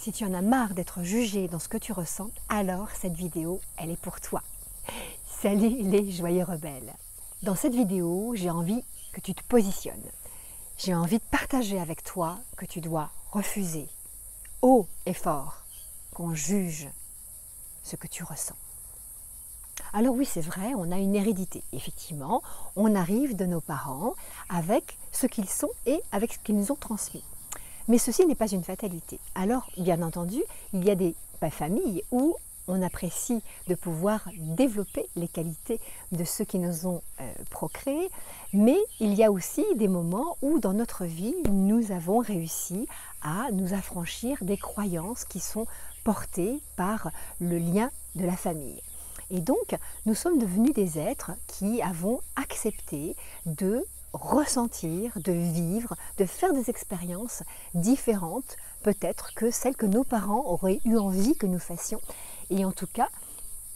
Si tu en as marre d'être jugé dans ce que tu ressens, alors cette vidéo, elle est pour toi. Salut les joyeux rebelles. Dans cette vidéo, j'ai envie que tu te positionnes. J'ai envie de partager avec toi que tu dois refuser, haut et fort, qu'on juge ce que tu ressens. Alors oui, c'est vrai, on a une hérédité. Effectivement, on arrive de nos parents avec ce qu'ils sont et avec ce qu'ils nous ont transmis. Mais ceci n'est pas une fatalité. Alors, bien entendu, il y a des familles où on apprécie de pouvoir développer les qualités de ceux qui nous ont procréés, mais il y a aussi des moments où dans notre vie, nous avons réussi à nous affranchir des croyances qui sont portées par le lien de la famille. Et donc, nous sommes devenus des êtres qui avons accepté de ressentir, de vivre, de faire des expériences différentes peut-être que celles que nos parents auraient eu envie que nous fassions et en tout cas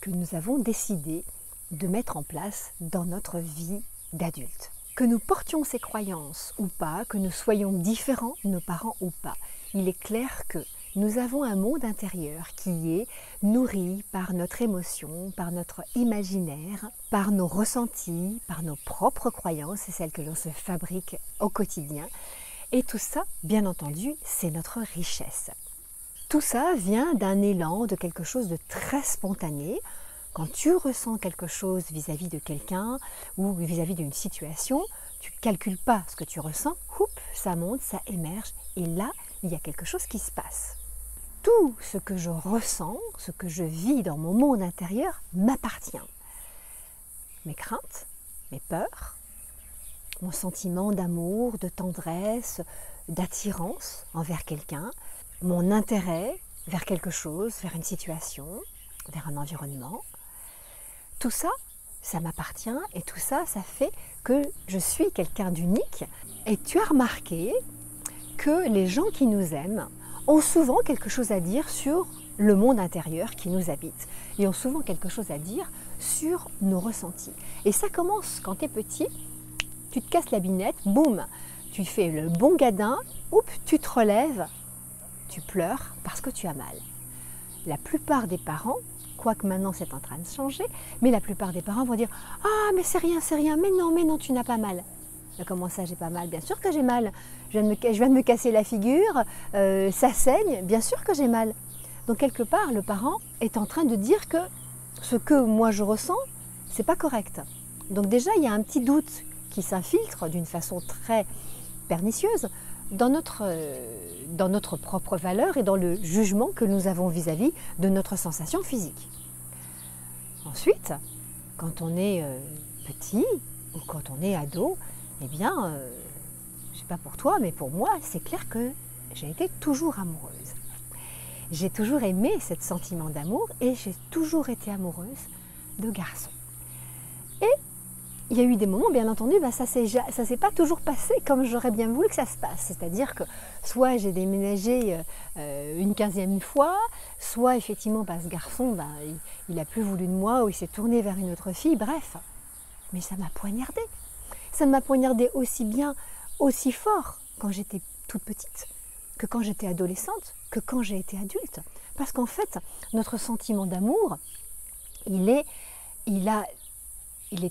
que nous avons décidé de mettre en place dans notre vie d'adulte. Que nous portions ces croyances ou pas, que nous soyons différents de nos parents ou pas, il est clair que nous avons un monde intérieur qui est nourri par notre émotion, par notre imaginaire, par nos ressentis, par nos propres croyances et celles que l'on se fabrique au quotidien. Et tout ça, bien entendu, c'est notre richesse. Tout ça vient d'un élan, de quelque chose de très spontané. Quand tu ressens quelque chose vis-à-vis de quelqu'un ou vis-à-vis d'une situation, tu ne calcules pas ce que tu ressens, ça monte, ça émerge et là, il y a quelque chose qui se passe. Tout ce que je ressens, ce que je vis dans mon monde intérieur m'appartient. Mes craintes, mes peurs, mon sentiment d'amour, de tendresse, d'attirance envers quelqu'un, mon intérêt vers quelque chose, vers une situation, vers un environnement. Tout ça, ça m'appartient et tout ça, ça fait que je suis quelqu'un d'unique. Et tu as remarqué que les gens qui nous aiment ont souvent quelque chose à dire sur le monde intérieur qui nous habite. Ils ont souvent quelque chose à dire sur nos ressentis. Et ça commence quand tu es petit, tu te casses la binette, boum, tu fais le bon gadin, tu te relèves, tu pleures parce que tu as mal. La plupart des parents, quoique maintenant c'est en train de changer, mais la plupart des parents vont dire « Ah, mais c'est rien, mais non, tu n'as pas mal. » Comment ça, j'ai pas mal? Bien sûr que j'ai mal. Je viens de me casser la figure, ça saigne, bien sûr que j'ai mal. Donc quelque part, le parent est en train de dire que ce que moi je ressens, c'est pas correct. Donc déjà, il y a un petit doute qui s'infiltre d'une façon très pernicieuse dans notre propre valeur et dans le jugement que nous avons vis-à-vis de notre sensation physique. Ensuite, quand on est petit ou quand on est ado, eh bien, je ne sais pas pour toi, mais pour moi, c'est clair que j'ai été toujours amoureuse. J'ai toujours aimé ce sentiment d'amour et j'ai toujours été amoureuse de garçons. Et il y a eu des moments, bien entendu, ça ne s'est pas toujours passé comme j'aurais bien voulu que ça se passe. C'est-à-dire que soit j'ai déménagé une 15e fois, soit effectivement, ce garçon, il n'a plus voulu de moi ou il s'est tourné vers une autre fille, bref. Mais ça m'a poignardée. Ça m'a poignardée aussi bien, aussi fort quand j'étais toute petite, que quand j'étais adolescente, que quand j'ai été adulte. Parce qu'en fait, notre sentiment d'amour, il est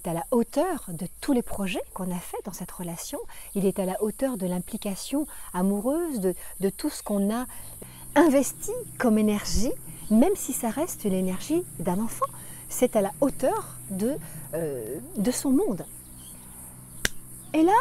à la hauteur de tous les projets qu'on a faits dans cette relation. Il est à la hauteur de l'implication amoureuse, de tout ce qu'on a investi comme énergie, même si ça reste une énergie d'un enfant. C'est à la hauteur de son monde. Et là,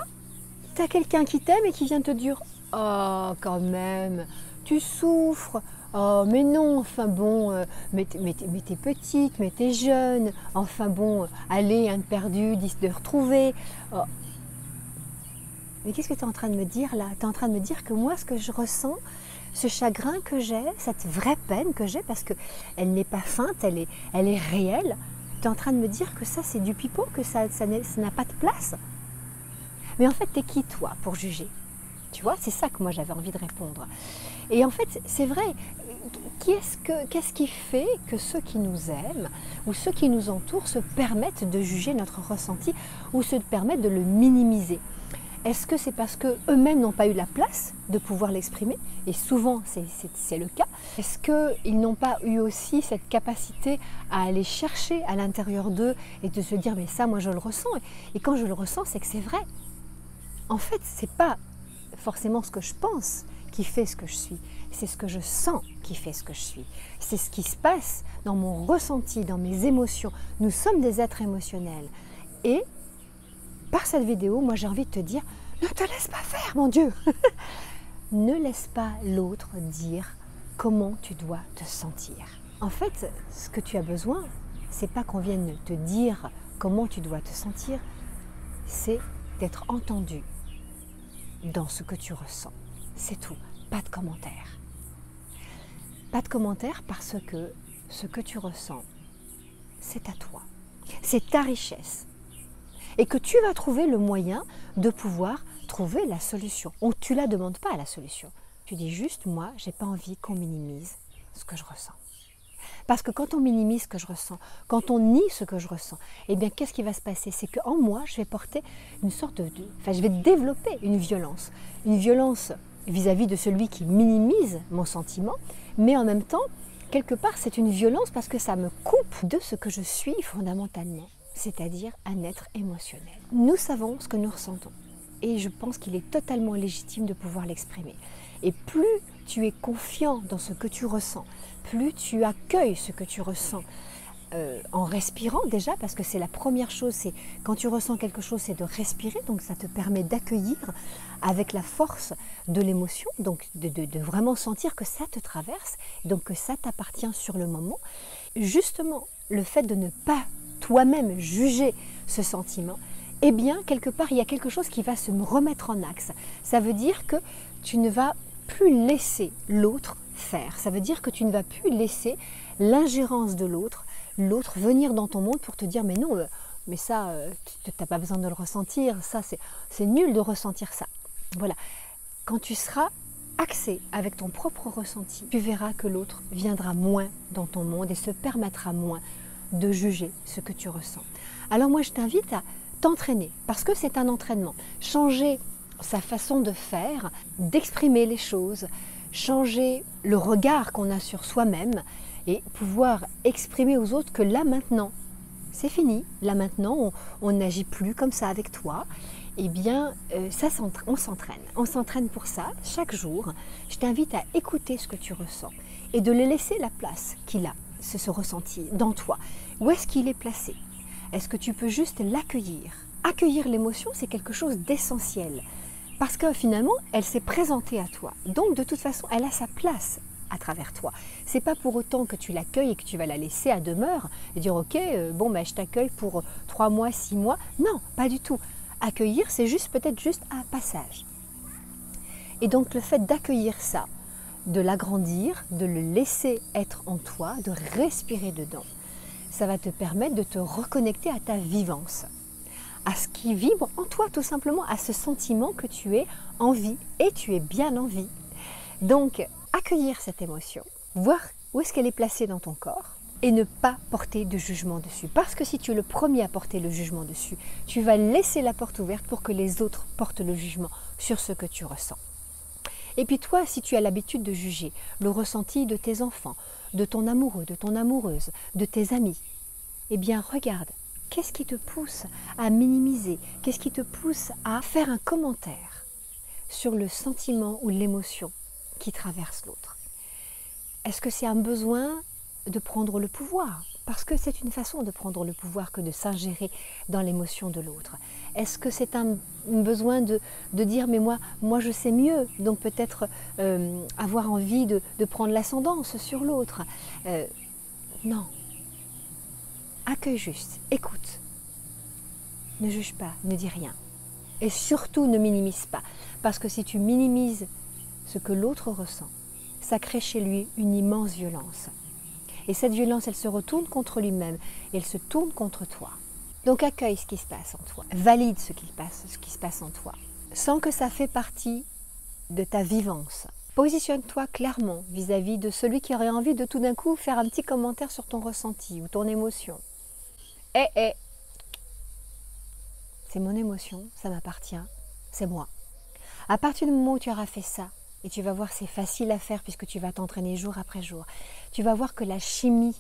tu as quelqu'un qui t'aime et qui vient te dire « Oh, quand même, tu souffres. Oh, mais non, enfin bon, mais t'es petite, mais t'es jeune. Enfin bon, allez, un de perdu, 10 de retrouvé. Oh. » Mais qu'est-ce que tu es en train de me dire là? Tu es en train de me dire que moi, ce que je ressens, ce chagrin que j'ai, cette vraie peine que j'ai, parce qu'elle n'est pas feinte, elle est réelle. Tu es en train de me dire que ça, c'est du pipeau, que ça n'a pas de place. Mais en fait, t'es qui, toi, pour juger? Tu vois, c'est ça que moi, j'avais envie de répondre. Et en fait, c'est vrai, qu'est-ce qui fait que ceux qui nous aiment ou ceux qui nous entourent se permettent de juger notre ressenti ou se permettent de le minimiser? Est-ce que c'est parce qu'eux-mêmes n'ont pas eu la place de pouvoir l'exprimer? Et souvent, c'est le cas. Est-ce qu'ils n'ont pas eu aussi cette capacité à aller chercher à l'intérieur d'eux et de se dire « mais ça, moi, je le ressens. Et quand je le ressens, c'est que c'est vrai. » En fait, ce n'est pas forcément ce que je pense qui fait ce que je suis. C'est ce que je sens qui fait ce que je suis. C'est ce qui se passe dans mon ressenti, dans mes émotions. Nous sommes des êtres émotionnels. Et par cette vidéo, moi j'ai envie de te dire, ne te laisse pas faire, mon Dieu. Ne laisse pas l'autre dire comment tu dois te sentir. En fait, ce que tu as besoin, c'est pas qu'on vienne te dire comment tu dois te sentir, c'est d'être entendu dans ce que tu ressens. C'est tout, pas de commentaires. Pas de commentaires parce que ce que tu ressens, c'est à toi. C'est ta richesse. Et que tu vas trouver le moyen de pouvoir trouver la solution. Tu ne la demandes pas à la solution. Tu dis juste, moi, je n'ai pas envie qu'on minimise ce que je ressens. Parce que quand on minimise ce que je ressens, quand on nie ce que je ressens, eh bien, qu'est-ce qui va se passer? C'est qu'en moi, je vais porter une sorte enfin, je vais développer une violence. Une violence vis-à-vis de celui qui minimise mon sentiment, mais en même temps, quelque part, c'est une violence parce que ça me coupe de ce que je suis fondamentalement, c'est-à-dire un être émotionnel. Nous savons ce que nous ressentons et je pense qu'il est totalement légitime de pouvoir l'exprimer. Et plus tu es confiant dans ce que tu ressens, plus tu accueilles ce que tu ressens, en respirant déjà, parce que c'est la première chose, c'est quand tu ressens quelque chose, c'est de respirer, donc ça te permet d'accueillir avec la force de l'émotion, donc de vraiment sentir que ça te traverse, donc que ça t'appartient sur le moment. Justement, le fait de ne pas toi-même juger ce sentiment, eh bien, quelque part, il y a quelque chose qui va se remettre en axe. Ça veut dire que tu ne vas plus laisser l'autre faire. Ça veut dire que tu ne vas plus laisser l'ingérence de l'autre venir dans ton monde pour te dire mais non, mais ça, tu n'as pas besoin de le ressentir, ça c'est nul de ressentir ça. Voilà, quand tu seras axé avec ton propre ressenti, tu verras que l'autre viendra moins dans ton monde et se permettra moins de juger ce que tu ressens. Alors moi je t'invite à t'entraîner, parce que c'est un entraînement. Changer sa façon de faire, d'exprimer les choses, changer le regard qu'on a sur soi-même et pouvoir exprimer aux autres que là maintenant, c'est fini, là maintenant on n'agit plus comme ça avec toi. Eh bien, on s'entraîne pour ça chaque jour. Je t'invite à écouter ce que tu ressens et de le laisser la place qu'il a, ce ressenti dans toi. Où est-ce qu'il est placé? Est-ce que tu peux juste l'accueillir? Accueillir l'émotion, c'est quelque chose d'essentiel. Parce que finalement, elle s'est présentée à toi. Donc, de toute façon, elle a sa place à travers toi. C'est pas pour autant que tu l'accueilles et que tu vas la laisser à demeure et dire « Ok, bon, ben, je t'accueille pour 3 mois, 6 mois. » Non, pas du tout. Accueillir, c'est peut-être juste un passage. Et donc, le fait d'accueillir ça, de l'agrandir, de le laisser être en toi, de respirer dedans, ça va te permettre de te reconnecter à ta vivance, à ce qui vibre en toi tout simplement, à ce sentiment que tu es en vie et tu es bien en vie. Donc, accueillir cette émotion, voir où est-ce qu'elle est placée dans ton corps et ne pas porter de jugement dessus. Parce que si tu es le premier à porter le jugement dessus, tu vas laisser la porte ouverte pour que les autres portent le jugement sur ce que tu ressens. Et puis toi, si tu as l'habitude de juger le ressenti de tes enfants, de ton amoureux, de ton amoureuse, de tes amis, eh bien regarde, qu'est-ce qui te pousse à minimiser? Qu'est-ce qui te pousse à faire un commentaire sur le sentiment ou l'émotion qui traverse l'autre? Est-ce que c'est un besoin de prendre le pouvoir? Parce que c'est une façon de prendre le pouvoir que de s'ingérer dans l'émotion de l'autre. Est-ce que c'est un besoin de dire mais moi je sais mieux, donc peut-être avoir envie de prendre l'ascendance sur l'autre? Non. Accueille juste, écoute. Ne juge pas, ne dis rien. Et surtout ne minimise pas. Parce que si tu minimises ce que l'autre ressent, ça crée chez lui une immense violence. Et cette violence, elle se retourne contre lui-même et elle se tourne contre toi. Donc accueille ce qui se passe en toi. Valide ce qui se passe en toi. Sens que ça fait partie de ta vivance. Positionne-toi clairement vis-à-vis de celui qui aurait envie de tout d'un coup faire un petit commentaire sur ton ressenti ou ton émotion. C'est mon émotion, ça m'appartient. c'est moi. À partir du moment où tu auras fait ça, et tu vas voir c'est facile à faire puisque tu vas t'entraîner jour après jour, tu vas voir que la chimie,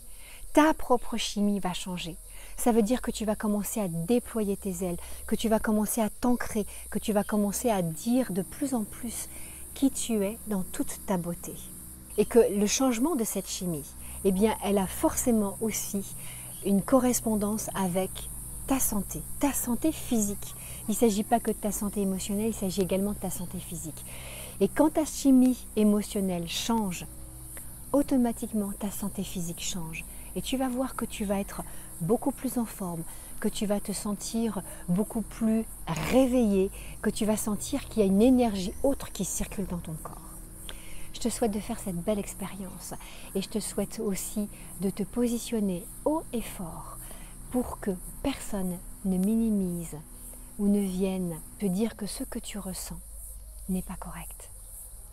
ta propre chimie va changer. Ça veut dire que tu vas commencer à déployer tes ailes, que tu vas commencer à t'ancrer, que tu vas commencer à dire de plus en plus qui tu es dans toute ta beauté. Et que le changement de cette chimie, eh bien, elle a forcément aussi une correspondance avec ta santé physique. Il ne s'agit pas que de ta santé émotionnelle, il s'agit également de ta santé physique. Et quand ta chimie émotionnelle change, automatiquement ta santé physique change. Et tu vas voir que tu vas être beaucoup plus en forme, que tu vas te sentir beaucoup plus réveillé, que tu vas sentir qu'il y a une énergie autre qui circule dans ton corps. Je te souhaite de faire cette belle expérience et je te souhaite aussi de te positionner haut et fort pour que personne ne minimise ou ne vienne te dire que ce que tu ressens n'est pas correct.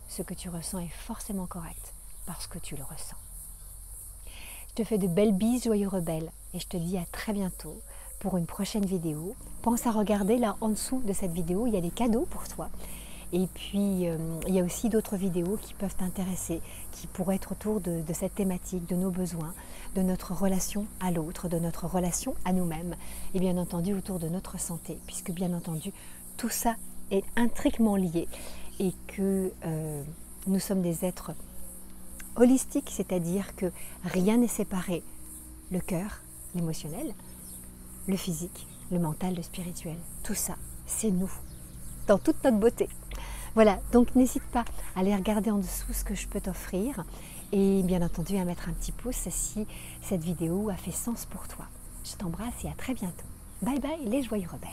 Ce que tu ressens est forcément correct parce que tu le ressens. Je te fais de belles bises, joyeux rebelle, et je te dis à très bientôt pour une prochaine vidéo. Pense à regarder là en dessous de cette vidéo, il y a des cadeaux pour toi. Et puis, il y a aussi d'autres vidéos qui peuvent t'intéresser, qui pourraient être autour de cette thématique, de nos besoins, de notre relation à l'autre, de notre relation à nous-mêmes, et bien entendu autour de notre santé, puisque bien entendu, tout ça est intriguement lié et que nous sommes des êtres holistiques, c'est-à-dire que rien n'est séparé, le cœur, l'émotionnel, le physique, le mental, le spirituel, tout ça, c'est nous, dans toute notre beauté. Voilà, donc n'hésite pas à aller regarder en dessous ce que je peux t'offrir et bien entendu à mettre un petit pouce si cette vidéo a fait sens pour toi. Je t'embrasse et à très bientôt. Bye bye les joyeux rebelles.